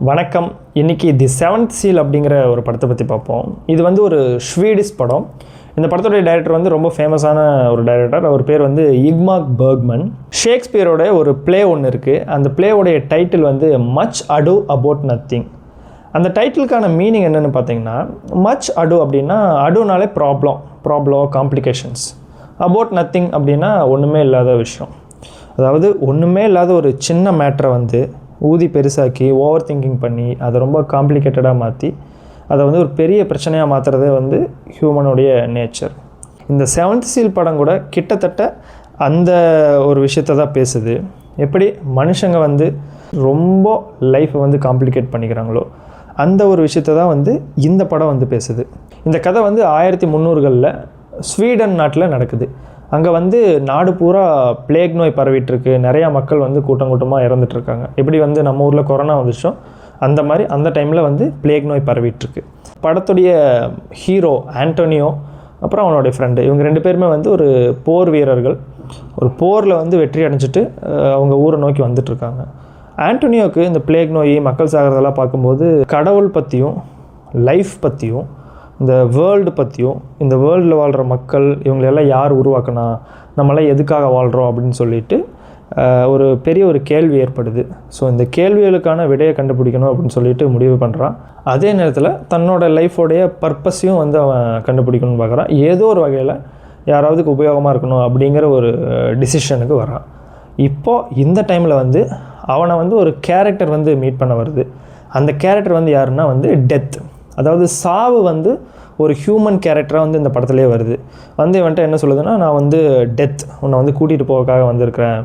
வணக்கம். இன்றைக்கி the seventh seal அப்படிங்கிற ஒரு படத்தை பற்றி பார்ப்போம். இது வந்து ஒரு ஸ்வீடிஷ் படம். இந்த படத்துடைய டைரக்டர் வந்து ரொம்ப ஃபேமஸான ஒரு டைரக்டர். அவர் பேர் வந்து இக்மார் பெர்க்மன். ஷேக்ஸ்பியரோட ஒரு ப்ளே ஒன்று இருக்குது. அந்த ப்ளேவுடைய டைட்டில் வந்து மச் அடு அபவுட் நத்திங். அந்த டைட்டிலுக்கான மீனிங் என்னென்னு பார்த்தீங்கன்னா, மச் அடு அப்படின்னா அடுனாலே ப்ராப்ளம் காம்ப்ளிகேஷன்ஸ். அபவுட் நத்திங் அப்படின்னா ஒன்றுமே இல்லாத விஷயம். அதாவது ஒன்றுமே இல்லாத ஒரு சின்ன மேட்டரை வந்து ஊதி பெருசாக்கி ஓவர் திங்கிங் பண்ணி அதை ரொம்ப காம்ப்ளிகேட்டடாக மாற்றி அதை வந்து ஒரு பெரிய பிரச்சனையாக மாற்றுறதே வந்து ஹியூமனுடைய நேச்சர். இந்த செவன்த் சீல் படம் கூட கிட்டத்தட்ட அந்த ஒரு விஷயத்தை தான் பேசுது. எப்படி மனுஷங்க வந்து ரொம்ப லைஃப்பை வந்து காம்ப்ளிகேட் பண்ணிக்கிறாங்களோ அந்த ஒரு விஷயத்தை தான் வந்து இந்த படம் வந்து பேசுது. இந்த கதை வந்து 1300களில் ஸ்வீடன் நாட்டில் நடக்குது. அங்கே வந்து நாடு பூரா பிளேக் நோய் பரவிட்டுருக்கு. நிறையா மக்கள் வந்து கூட்டமாக இறந்துட்டுருக்காங்க. எப்படி வந்து நம்ம ஊரில் கொரோனா வந்துச்சோ அந்த மாதிரி அந்த டைமில் வந்து பிளேக் நோய் பரவிட்டுருக்கு. படத்துடைய ஹீரோ ஆண்டோனியோ அப்புறம் அவனுடைய ஃப்ரெண்டு, இவங்க 2 பேருமே வந்து ஒரு போர் வீரர்கள். ஒரு போரில் வந்து வெற்றி அடைஞ்சிட்டு அவங்க ஊரை நோக்கி வந்துட்டுருக்காங்க. ஆண்டோனியோவுக்கு இந்த பிளேக் நோய் மக்கள் சாகிறதெல்லாம் பார்க்கும்போது கடவுள் பற்றியும் லைஃப் பற்றியும் இந்த வேர்ல்டு பற்றியும் இந்த வேர்ல்டில் வாழ்கிற மக்கள் இவங்களெல்லாம் யார் உருவாக்கினா, நம்மளாம் எதுக்காக வாழ்கிறோம் அப்படின்னு சொல்லிட்டு ஒரு பெரிய ஒரு கேள்வி ஏற்படுது. ஸோ இந்த கேள்விகளுக்கான விடையை கண்டுபிடிக்கணும் அப்படின்னு சொல்லிட்டு முடிவு பண்ணுறான். அதே நேரத்தில் தன்னோட லைஃபோடைய பர்பஸையும் வந்து அவன் கண்டுபிடிக்கணும்னு பார்க்குறான். ஏதோ ஒரு வகையில் யாராவதுக்கு உபயோகமாக இருக்கணும் அப்படிங்கிற ஒரு டிசிஷனுக்கு வரான். இப்போது இந்த டைமில் வந்து அவனை வந்து ஒரு கேரக்டர் வந்து மீட் பண்ண வருது. அந்த கேரக்டர் வந்து யாருன்னா வந்து டெத். அதாவது சாவு வந்து ஒரு ஹியூமன் கேரக்டராக வந்து இந்த படத்துலேயே வருது. வந்து இவன்ட்ட என்ன சொல்லுதுன்னா, நான் வந்து டெத் உன்னை வந்து கூட்டிகிட்டு போகிறதுக்காக வந்திருக்கிறேன்,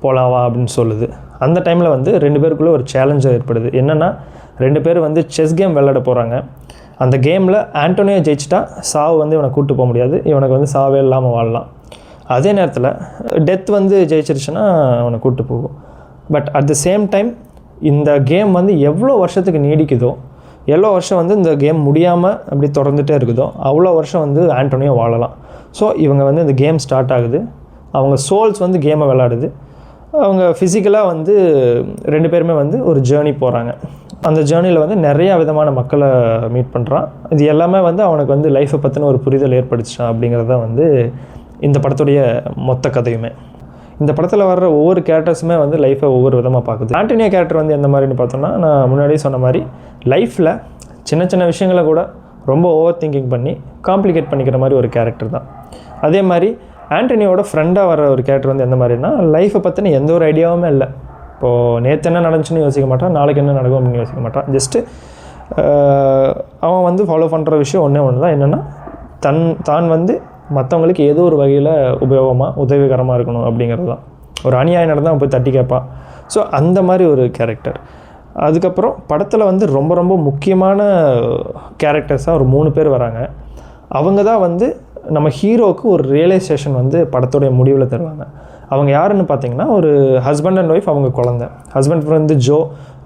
போலாவா அப்படின்னு சொல்லுது. அந்த டைமில் வந்து 2 பேருக்குள்ளே ஒரு சேலஞ்சு ஏற்படுது. என்னென்னா 2 பேர் வந்து செஸ் கேம் விளையாட போகிறாங்க. அந்த கேமில் ஆண்டோனியோ ஜெயிச்சிட்டா சாவு வந்து இவனை கூப்பிட்டு போக முடியாது, இவனுக்கு வந்து சாவே இல்லாமல் வாழலாம். அதே நேரத்தில் டெத் வந்து ஜெயிச்சிருச்சுன்னா அவனை கூப்பிட்டு போகும். But at the same time இந்த கேம் வந்து எவ்வளோ வருஷத்துக்கு நீடிக்குதோ, எவ்வளோ வருஷம் வந்து இந்த கேம் முடியாமல் அப்படி தொடர்ந்துகிட்டே இருக்குதோ அவ்வளோ வருஷம் வந்து ஆண்டோனியோ வாழலாம். ஸோ இவங்க வந்து இந்த கேம் ஸ்டார்ட் ஆகுது. அவங்க சோல்ஸ் வந்து கேமை விளையாடுது. அவங்க ஃபிசிக்கலாக வந்து 2 பேருமே வந்து ஒரு ஜேர்னி போகிறாங்க. அந்த ஜேர்னியில் வந்து நிறையா விதமான மக்களை மீட் பண்ணுறான். இது எல்லாமே வந்து அவனுக்கு வந்து லைஃப்பை பற்றின ஒரு புரிதல் ஏற்படுத்திச்சான் அப்படிங்கிறது தான் வந்து இந்த படத்துடைய மொத்த கதையுமே. இந்த படத்தில் வர்ற ஒவ்வொரு கேரக்டர்ஸுமே வந்து லைஃப்பை ஒவ்வொரு விதமாக பார்க்குது. ஆண்டோனியோ கேரக்டர் வந்து எந்த மாதிரின்னு பார்த்தோம்னா, நான் முன்னாடியே சொன்ன மாதிரி லைஃப்பில் சின்ன விஷயங்களை கூட ரொம்ப ஓவர் திங்கிங் பண்ணி காம்ப்ளிகேட் பண்ணிக்கிற மாதிரி ஒரு கேரக்டர் தான். அதே மாதிரி ஆண்டோனியோட ஃப்ரெண்டாக வர ஒரு கேரக்டர் வந்து எந்த மாதிரினா, லைஃப்பை பற்றின எந்த ஒரு ஐடியாவுமே இல்லை. இப்போது நேற்று என்ன நடந்துச்சுன்னு யோசிக்க மாட்டான், நாளைக்கு என்ன நடக்கும் அப்படின்னு யோசிக்க மாட்டான். ஜஸ்ட்டு அவன் வந்து ஃபாலோ பண்ணுற விஷயம் ஒன்று தான். என்னென்னா தான் வந்து மற்றவங்களுக்கு ஏதோ ஒரு வகையில் உதவிகரமாக இருக்கணும் அப்படிங்கிறது தான். ஒரு அநியாயம் நடந்தால் போய் தட்டி கேட்பான். ஸோ அந்த மாதிரி ஒரு கேரக்டர். அதுக்கப்புறம் படத்தில் வந்து ரொம்ப முக்கியமான கேரக்டர்ஸாக ஒரு 3 பேர் வராங்க. அவங்க தான் வந்து நம்ம ஹீரோவுக்கு ஒரு ரியலைசேஷன் வந்து படத்துடைய முடிவில் தருவாங்க. அவங்க யாருன்னு பார்த்தீங்கன்னா, ஒரு ஹஸ்பண்ட் அண்ட் ஒய்ஃப், அவங்க குழந்தை. ஹஸ்பண்ட் வந்து ஜோ,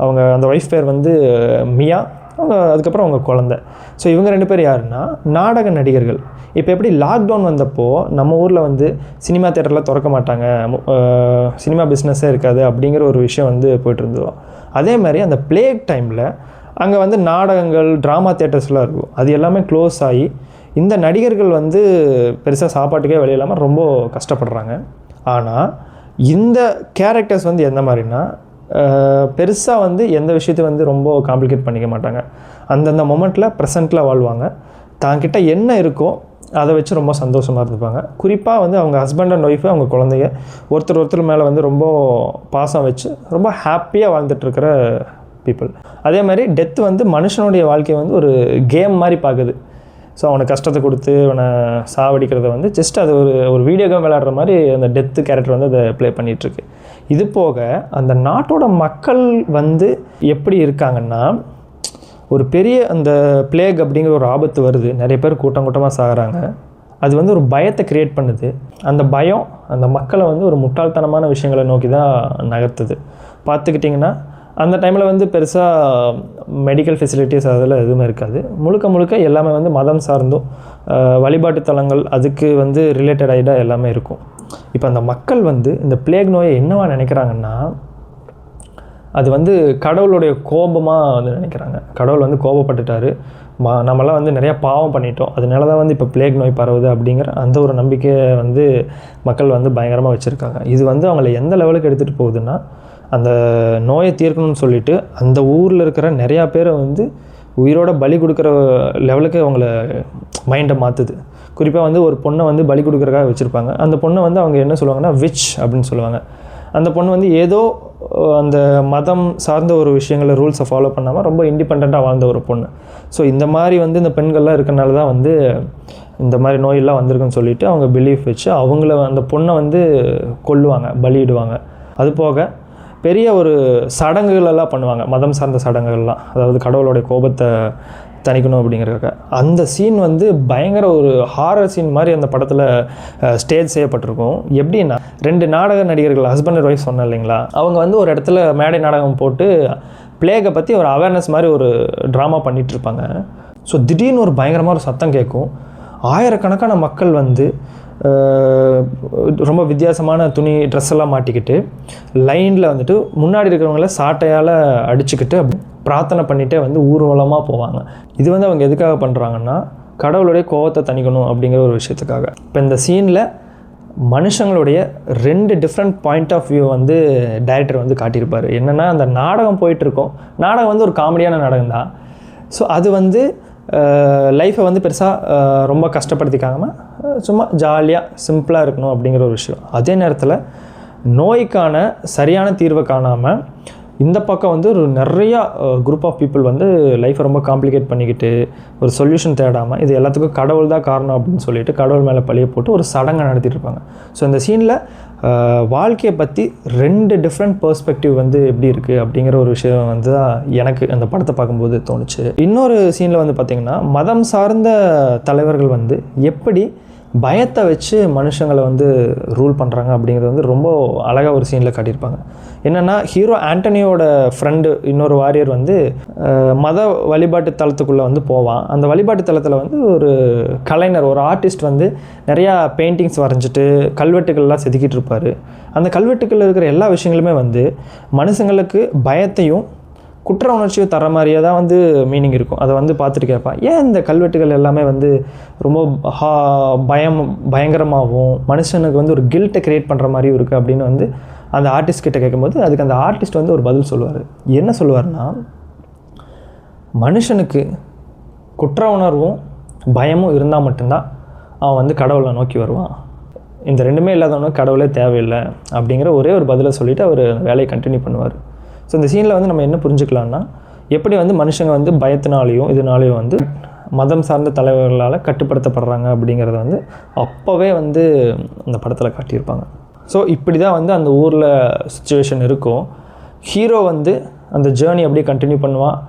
அவங்க அந்த ஒய்ஃப் பேர் வந்து மியா, அவங்க அதுக்கப்புறம் அவங்க குழந்தை. ஸோ இவங்க 2 பேர் யாருன்னா நாடக நடிகர்கள். இப்போ எப்படி லாக்டவுன் வந்தப்போ நம்ம ஊரில் வந்து சினிமா தியேட்டரில் திறக்க மாட்டாங்க, சினிமா பிஸ்னஸே இருக்காது அப்படிங்கிற ஒரு விஷயம் வந்து போய்ட்டுருந்தோம். அதே மாதிரி அந்த பிளேக் டைமில் அங்கே வந்து நாடகங்கள், ட்ராமா தியேட்டர்ஸ்லாம் இருக்கும். அது எல்லாமே க்ளோஸ் ஆகி இந்த நடிகர்கள் வந்து பெருசாக சாப்பாட்டுக்கே வழி இல்லாமல் ரொம்ப கஷ்டப்படுறாங்க. ஆனால் இந்த கேரக்டர்ஸ் வந்து எந்த மாதிரினா, பெருசாக வந்து எந்த விஷயத்தையும் வந்து ரொம்ப காம்ப்ளிகேட் பண்ணிக்க மாட்டாங்க. அந்தந்த மொமெண்ட்டில் ப்ரெசண்ட்டில் வாழ்வாங்க. தாங்கிட்ட என்ன இருக்கோ அதை வச்சு ரொம்ப சந்தோஷமாக இருந்துப்பாங்க. குறிப்பாக வந்து அவங்க ஹஸ்பண்ட் அண்ட் ஒய்ஃபு, அவங்க குழந்தைங்க ஒருத்தர் மேலே வந்து ரொம்ப பாசம் வச்சு ரொம்ப ஹாப்பியாக வாழ்ந்துட்டுருக்கிற பீப்புள். அதே மாதிரி டெத் வந்து மனுஷனுடைய வாழ்க்கையை வந்து ஒரு கேம் மாதிரி பார்க்குது. ஸோ அவனுக்கு கஷ்டத்தை கொடுத்து அவனை சாவடிக்கிறத வந்து ஜஸ்ட் அது ஒரு வீடியோ கேம் விளையாடுற மாதிரி அந்த டெத்து கேரக்டர் வந்து அதை ப்ளே பண்ணிகிட்ருக்கு. இது போக அந்த நாட்டோட மக்கள் வந்து எப்படி இருக்காங்கன்னா, ஒரு பெரிய அந்த பிளேக் அப்படிங்கிற ஒரு ஆபத்து வருது, நிறைய பேர் கூட்டமாக சாகிறாங்க. அது வந்து ஒரு பயத்தை க்ரியேட் பண்ணுது. அந்த பயம் அந்த மக்களை வந்து ஒரு முட்டாள்தனமான விஷயங்களை நோக்கி தான் நகர்த்துது. பார்த்துக்கிட்டிங்கன்னா அந்த டைமில் வந்து பெருசாக மெடிக்கல் ஃபெசிலிட்டிஸ் அதில் எதுவுமே இருக்காது. முழுக்க எல்லாமே வந்து மதம் சார்ந்தும் வழிபாட்டு தலங்கள் அதுக்கு வந்து ரிலேட்டடாக எல்லாமே இருக்கும். இப்போ அந்த மக்கள் வந்து இந்த பிளேக் நோயை என்னவா நினைக்கிறாங்கன்னா, அது வந்து கடவுளுடைய கோபமாக வந்து நினைக்கிறாங்க. கடவுள் வந்து கோபப்பட்டுட்டார், நம்மளாம் வந்து நிறையா பாவம் பண்ணிட்டோம், அதனால தான் வந்து இப்போ பிளேக் நோய் பரவுது அப்படிங்கிற அந்த ஒரு நம்பிக்கையை வந்து மக்கள் வந்து பயங்கரமாக வச்சுருக்காங்க. இது வந்து அவங்கள எந்த லெவலுக்கு எடுத்துகிட்டு போகுதுன்னா, அந்த நோயை தீர்க்கணும்னு சொல்லிட்டு அந்த ஊரில் இருக்கிற நிறையா பேரை வந்து உயிரோட பலி கொடுக்குற லெவலுக்கு அவங்கள மைண்டை மாற்றுது. குறிப்பாக வந்து ஒரு பொண்ணை வந்து பலி கொடுக்குறக்காக வச்சுருப்பாங்க. அந்த பொண்ணை வந்து அவங்க என்ன சொல்லுவாங்கன்னா விச் அப்படின்னு சொல்லுவாங்க. அந்த பொண்ணு வந்து ஏதோ அந்த மதம் சார்ந்த ஒரு விஷயங்களை ரூல்ஸை ஃபாலோ பண்ணாமல் ரொம்ப இண்டிபெண்ட்டாக வாழ்ந்த ஒரு பொண்ணு. ஸோ இந்த மாதிரி வந்து இந்த பெண்கள்லாம் இருக்கனால தான் வந்து இந்த மாதிரி நோயெல்லாம் வந்திருக்குன்னு சொல்லிட்டு அவங்க பிலீஃப் வச்சு அவங்கள அந்த பொண்ணை வந்து கொல்லுவாங்க, பலியிடுவாங்க. அது போக பெரிய ஒரு சடங்குகளெல்லாம் பண்ணுவாங்க, மதம் சார்ந்த சடங்குகள்லாம், அதாவது கடவுளுடைய கோபத்தை தணிக்கணும் அப்படிங்கிறதுக்காக. அந்த சீன் வந்து பயங்கர ஒரு ஹாரர் சீன் மாதிரி அந்த படத்தில் ஸ்டேஜ் செய்யப்பட்டிருக்கும். எப்படின்னா 2 நாடக நடிகர்கள், ஹஸ்பண்ட் அண்ட் ஒய்ஃப் சொன்னேன் இல்லைங்களா, அவங்க வந்து ஒரு இடத்துல மேடை நாடகம் போட்டு பிளேகை பற்றி ஒரு அவேர்னஸ் மாதிரி ஒரு ட்ராமா பண்ணிகிட்ருப்பாங்க. ஸோ திடீர்னு ஒரு பயங்கரமாக ஒரு சத்தம் கேட்கும். ஆயிரக்கணக்கான மக்கள் வந்து ரொம்ப வித்தியாசமான துணி ட்ரெஸ் எல்லாம் மாட்டிக்கிட்டு லைனில் வந்துட்டு முன்னாடி இருக்கிறவங்கள சாட்டையால் அடிச்சுக்கிட்டு பிரார்த்தனை பண்ணிகிட்டே வந்து ஊர்வலமாக போவாங்க. இது வந்து அவங்க எதுக்காக பண்ணுறாங்கன்னா கடவுளுடைய கோபத்தை தணிக்கணும் அப்படிங்கிற ஒரு விஷயத்துக்காக. இப்போ இந்த சீனில் மனுஷங்களுடைய 2 டிஃப்ரெண்ட் பாயிண்ட் ஆஃப் வியூ வந்து டைரக்டர் வந்து காட்டியிருப்பார். என்னென்னா, அந்த நாடகம் போயிட்டுருக்கோம், நாடகம் வந்து ஒரு காமெடியான நாடகம் தான். ஸோ அது வந்து லைஃப்பை வந்து பெருசாக ரொம்ப கஷ்டப்படுத்திக்காமல் சும்மா ஜாலியாக சிம்பிளாக இருக்கணும் அப்படிங்கிற ஒரு விஷயம். அதே நேரத்தில் நோய்க்கான சரியான தீர்வை காணாமல் இந்த பக்கம் வந்து ஒரு நிறையா குரூப் ஆஃப் பீப்புள் வந்து லைஃப்பை ரொம்ப காம்ப்ளிகேட் பண்ணிக்கிட்டு ஒரு சொல்யூஷன் தேடாமல் இது எல்லாத்துக்கும் கடவுள் தான் காரணம் அப்படின்னு சொல்லிட்டு கடவுள் மேலே பழிய போட்டு ஒரு சடங்கை நடத்திட்டு இருப்பாங்க. ஸோ இந்த சீனில் வாழ்க்கையை பற்றி 2 டிஃப்ரெண்ட் பெர்ஸ்பெக்டிவ் வந்து எப்படி இருக்குது அப்படிங்கிற ஒரு விஷயம் வந்து தான் எனக்கு அந்த படத்தை பார்க்கும்போது தோணுச்சு. இன்னொரு சீனில் வந்து பார்த்திங்கன்னா, மதம் சார்ந்த தலைவர்கள் வந்து எப்படி பயத்தை வச்சு மனுஷங்களை வந்து ரூல் பண்ணுறாங்க அப்படிங்கிறது வந்து ரொம்ப அழகாக ஒரு சீனில் காட்டியிருப்பாங்க. என்னென்னா, ஹீரோ ஆண்டனியோட ஃப்ரெண்டு இன்னொரு வாரியர் வந்து மத வழிபாட்டு தளத்துக்குள்ளே வந்து போவான். அந்த வழிபாட்டு தளத்தில் வந்து ஒரு கலைஞர், ஒரு ஆர்டிஸ்ட் வந்து நிறையா பெயிண்டிங்ஸ் வரைஞ்சிட்டு கல்வெட்டுகள்லாம் செதுக்கிட்டு இருப்பார். அந்த கல்வெட்டுக்களில் இருக்கிற எல்லா விஷயங்களுமே வந்து மனுஷங்களுக்கு பயத்தையும் குற்ற உணர்ச்சியும் தர மாதிரியே தான் வந்து மீனிங் இருக்கும். அதை வந்து பார்த்துட்டு கேட்பான், ஏன் இந்த கல்வெட்டுகள் எல்லாமே வந்து ரொம்ப பயங்கரமாகவும் மனுஷனுக்கு வந்து ஒரு கில்ட்டை க்ரியேட் பண்ணுற மாதிரியும் இருக்குது அப்படின்னு வந்து அந்த ஆர்டிஸ்ட் கிட்ட கேட்கும்போது அதுக்கு அந்த ஆர்டிஸ்ட் வந்து ஒரு பதில் சொல்லுவார். என்ன சொல்லுவார்னா, மனுஷனுக்கு குற்ற உணர்வும் பயமும் இருந்தால் மட்டும்தான் அவன் வந்து கடவுளை நோக்கி வருவான். இந்த 2மே இல்லாதவனுக்கு கடவுளே தேவையில்லை அப்படிங்கிற ஒரே ஒரு பதிலை சொல்லிவிட்டு அவர் வேலையை கண்டினியூ பண்ணுவார். ஸோ இந்த சீனில் வந்து நம்ம என்ன புரிஞ்சுக்கலான்னா, எப்படி வந்து மனுஷங்க வந்து பயத்தினாலேயும் இதனாலேயும் வந்து மதம் சார்ந்த தலைவர்களால் கட்டுப்படுத்தப்படுறாங்க அப்படிங்கிறத வந்து அப்போவே வந்து அந்த படத்தில் காட்டியிருப்பாங்க. ஸோ இப்படி தான் வந்து அந்த ஊரில் சுச்சுவேஷன் இருக்கும். ஹீரோ வந்து அந்த ஜேர்னி அப்படியே கண்டினியூ பண்ணுவான்.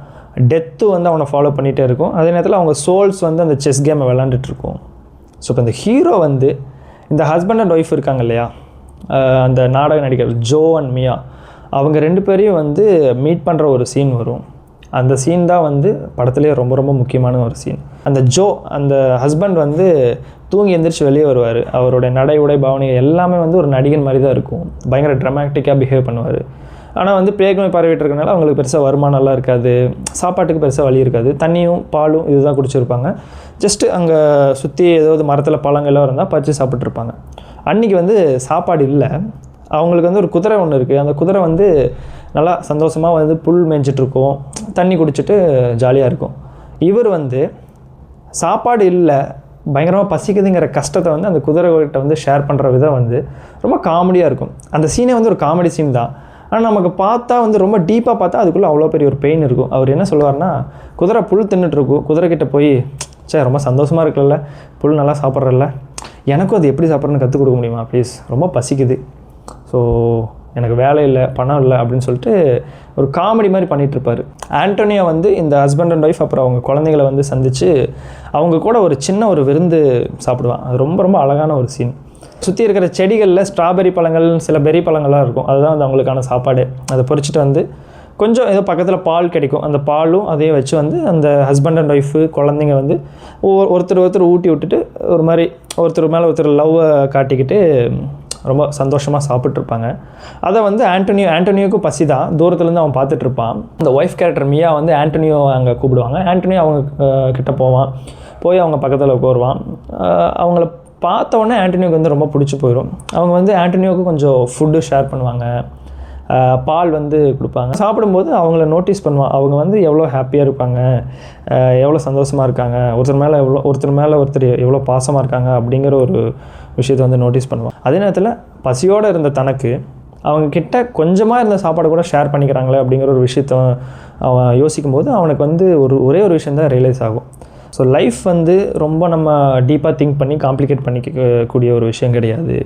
டெத்து வந்து அவனை ஃபாலோ பண்ணிகிட்டே இருக்கும். அதே நேரத்தில் அவங்க சோல்ஸ் வந்து அந்த செஸ் கேமை விளாண்டுட்ருக்கும். ஸோ இப்போ இந்த ஹீரோ வந்து இந்த ஹஸ்பண்ட் அண்ட் ஒய்ஃப் இருக்காங்க இல்லையா, அந்த நாடக நடிகர் ஜோ அண்ட் மியா, அவங்க 2 பேரையும் வந்து மீட் பண்ணுற ஒரு சீன் வரும். அந்த சீன் தான் வந்து படத்துலேயே ரொம்ப ரொம்ப முக்கியமான ஒரு சீன். அந்த ஜோ, அந்த ஹஸ்பண்ட் வந்து தூங்கி எந்திரிச்சு வெளியே வருவார். அவருடைய நடை உடை பாவனை எல்லாமே வந்து ஒரு நடிகன் மாதிரி தான் இருக்கும். பயங்கர ட்ராமாட்டிக்காக பிஹேவ் பண்ணுவார். ஆனால் வந்து பிளேக் நோய் பரவிட்டு இருக்கனால அவங்களுக்கு பெருசாக வருமானம்லாம் இருக்காது, சாப்பாட்டுக்கு பெருசாக வழி இருக்காது, தண்ணியும் பாலும் இதுதான் குடிச்சிருப்பாங்க. ஜஸ்ட்டு அங்கே சுற்றி ஏதாவது மரத்தில் பழங்கள்லாம் இருந்தால் பறித்து சாப்பிட்ருப்பாங்க. அன்றைக்கி வந்து சாப்பாடு இல்லை. அவங்களுக்கு வந்து ஒரு குதிரை ஒன்று இருக்குது. அந்த குதிரை வந்து நல்லா சந்தோஷமாக வந்து புல் மேய்ஞ்சிட்ருக்கும், தண்ணி குடிச்சிட்டு ஜாலியாக இருக்கும். இவர் வந்து சாப்பாடு இல்லை, பயங்கரமாக பசிக்குதுங்கிற கஷ்டத்தை வந்து அந்த குதிரைகிட்ட வந்து ஷேர் பண்ணுற விதம் வந்து ரொம்ப காமெடியாக இருக்கும். அந்த சீனே வந்து ஒரு காமெடி சீன் தான். ஆனால் நமக்கு பார்த்தா வந்து ரொம்ப டீப்பாக பார்த்தா அதுக்குள்ளே அவ்வளோ பெரிய ஒரு பெயின் இருக்கும். அவர் என்ன சொல்லுவார்னா, குதிரை புல் தின்னுட்ருக்கும், குதிரைக்கிட்ட போய் சரி ரொம்ப சந்தோஷமாக இருக்குல்ல, புல் நல்லா சாப்பிட்றல்ல, எனக்கும் அது எப்படி சாப்பிட்றன்னு கற்றுக் கொடுக்க முடியுமா ப்ளீஸ், ரொம்ப பசிக்குது, ஸோ எனக்கு வேலை இல்லை, பணம் இல்லை அப்படின்னு சொல்லிட்டு ஒரு காமெடி மாதிரி பண்ணிகிட்ருப்பார். ஆண்டோனியா வந்து இந்த ஹஸ்பண்ட் அண்ட் ஒய்ஃப் அப்புறம் அவங்க குழந்தைங்களை வந்து சந்தித்து அவங்க கூட ஒரு சின்ன ஒரு விருந்து சாப்பிடுவான். அது ரொம்ப ரொம்ப அழகான ஒரு சீன். சுற்றி இருக்கிற செடிகளில் ஸ்ட்ராபெரி பழங்கள், சில பெரி பழங்கள்லாம் இருக்கும், அதுதான் வந்து அவங்களுக்கான சாப்பாடு. அதை பொறிச்சிட்டு வந்து கொஞ்சம் ஏதோ பக்கத்தில் பால் கிடைக்கும், அந்த பாலும் அதையும் வச்சு வந்து அந்த ஹஸ்பண்ட் அண்ட் ஒய்ஃபு குழந்தைங்க வந்து ஒருத்தர் ஊட்டி விட்டுட்டு ஒரு மாதிரி ஒருத்தர் மேலே ஒருத்தர் லவ்வை காட்டிக்கிட்டு ரொம்ப சந்தோஷமாக சாப்பிட்ருப்பாங்க. அதை வந்து ஆண்டனியோவுக்கும் பசி தான், தூரத்துலேருந்து அவன் பார்த்துட்ருப்பான். இந்த ஒய்ஃப் கேரக்டர் மியா வந்து ஆண்டனியோ அங்கே கூப்பிடுவாங்க. ஆண்டனியோ அவங்க கிட்ட போவான், போய் அவங்க பக்கத்தில் உட்காருவான். அவங்கள பார்த்த உடனே ஆண்டனியோவுக்கு வந்து ரொம்ப பிடிச்சி போயிடும். அவங்க வந்து ஆண்டனியோவுக்கு கொஞ்சம் ஃபுட்டு ஷேர் பண்ணுவாங்க, பால் வந்து கொடுப்பாங்க. சாப்பிடும்போது அவங்கள நோட்டீஸ் பண்ணுவான், அவங்க வந்து எவ்வளோ ஹாப்பியாக இருப்பாங்க, எவ்வளோ சந்தோஷமாக இருக்காங்க, ஒருத்தர் மேலே ஒருத்தர் எவ்வளோ பாசமாக இருக்காங்க அப்படிங்கிற ஒரு விஷயத்தை வந்து நோட்டீஸ் பண்ணுவான். அதே நேரத்தில் பசியோடு இருந்த தனக்கு அவங்கக்கிட்ட கொஞ்சமாக இருந்த சாப்பாடு கூட ஷேர் பண்ணிக்கிறாங்களே அப்படிங்கிற ஒரு விஷயத்த அவன் யோசிக்கும் போது அவனுக்கு வந்து ஒரே ஒரு விஷயந்தான் ரியலைஸ் ஆகும். ஸோ லைஃப் வந்து ரொம்ப நம்ம டீப்பாக திங்க் பண்ணி காம்ப்ளிகேட் பண்ணிக்கக்கூடிய ஒரு விஷயம் கிடையாது.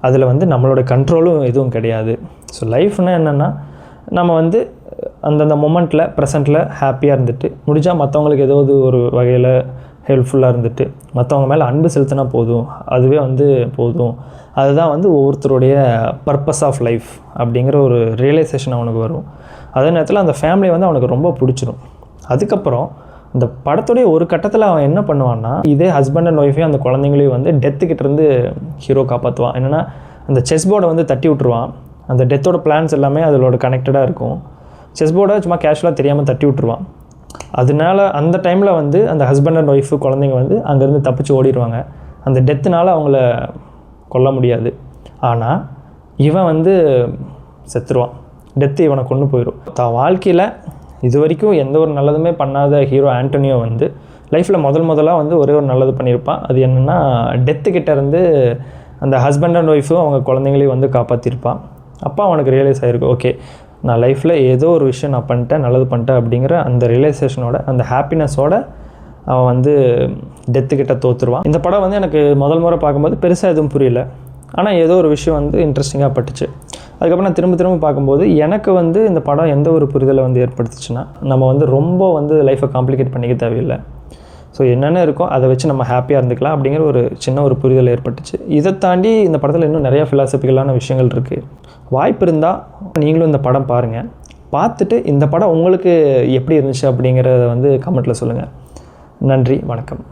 அதில் வந்து நம்மளோட கண்ட்ரோலும் எதுவும் கிடையாது. ஸோ லைஃப்னால் என்னென்னா, நம்ம வந்து அந்தந்த மொமெண்ட்டில் ப்ரெசண்ட்டில் ஹாப்பியாக இருந்துட்டு, முடிஞ்சால் மற்றவங்களுக்கு ஏதாவது ஒரு வகையில் ஹெல்ப்ஃபுல்லாக இருந்துட்டு, மற்றவங்க மேலே அன்பு செலுத்தினா போதும், அதுவே வந்து போதும். அதுதான் வந்து ஒவ்வொருத்தருடைய பர்பஸ் ஆஃப் லைஃப் அப்படிங்கிற ஒரு ரியலைசேஷன் அவனுக்கு வரும். அதே நேரத்தில் அந்த ஃபேமிலி வந்து அவனுக்கு ரொம்ப பிடிச்சிரும். அதுக்கப்புறம் இந்த படத்துடைய ஒரு கட்டத்தில் அவன் என்ன பண்ணுவான்னா, இதே ஹஸ்பண்ட் அண்ட் ஒய்ஃபையும் அந்த குழந்தைங்களையும் வந்து டெத்துக்கிட்டேருந்து ஹீரோ காப்பாற்றுவான். என்னென்னா, அந்த செஸ் போர்டை வந்து தட்டி விட்ருவான். அந்த டெத்தோட பிளான்ஸ் எல்லாமே அதோட கனெக்டடாக இருக்கும். செஸ் போர்டை சும்மா கேஷுவலாக தெரியாமல் தட்டி விட்ருவான். அதனால அந்த டைமில் வந்து அந்த ஹஸ்பண்ட் அண்ட் ஒய்ஃபு குழந்தைங்க வந்து அங்கேருந்து தப்பிச்சு ஓடிடுவாங்க. அந்த டெத்துனால் அவங்கள கொல்ல முடியாது. ஆனால் இவன் வந்து செத்துருவான். டெத்து இவனை கொண்டு போயிடும். தான் வாழ்க்கையில் இது வரைக்கும் எந்த ஒரு நல்லதுமே பண்ணாத ஹீரோ ஆண்டனியோ வந்து லைஃப்பில் முதலாக வந்து ஒரே ஒரு நல்லது பண்ணியிருப்பான். அது என்னென்னா, டெத்துக்கிட்ட இருந்து அந்த ஹஸ்பண்ட் அண்ட் ஒய்ஃபும் அவங்க குழந்தைங்களையும் வந்து காப்பாற்றிருப்பான். அப்போ அவனுக்கு ரியலைஸ் ஆகிருக்கு, ஓகே நான் லைஃப்பில் ஏதோ ஒரு விஷயம் நான் பண்ணிட்டேன், நல்லது பண்ணிட்டேன் அப்படிங்கிற அந்த ரியலைசேஷனோட, அந்த ஹாப்பினஸோட அவன் வந்து டெத்துக்கிட்ட தோற்றுருவான். இந்த படம் வந்து எனக்கு முறை பார்க்கும்போது பெருசாக எதுவும் புரியல, ஆனால் ஏதோ ஒரு விஷயம் வந்து இன்ட்ரெஸ்டிங்காக பட்டுச்சு. அதுக்கப்புறம் நான் திரும்ப பார்க்கும்போது எனக்கு வந்து இந்த படம் எந்த ஒரு புரிதலை வந்து ஏற்படுத்துச்சுன்னா, நம்ம வந்து ரொம்ப வந்து லைஃப்பை காம்ப்ளிகேட் பண்ணிக்க தேவையில்லை. ஸோ என்னென்ன இருக்கோ அதை வச்சு நம்ம ஹாப்பியாக இருந்துக்கலாம் அப்படிங்கிற ஒரு சின்ன ஒரு புரிதல் ஏற்பட்டுச்சு. இதை தாண்டி இந்த படத்தில் இன்னும் நிறையா ஃபிலாசபிக்கலான விஷயங்கள் இருக்குது. வாய்ப்பு இருந்தால் நீங்களும் இந்த படம் பாருங்கள். பார்த்துட்டு இந்த படம் உங்களுக்கு எப்படி இருந்துச்சு அப்படிங்கிறத வந்து கமெண்ட்டில் சொல்லுங்கள். நன்றி, வணக்கம்.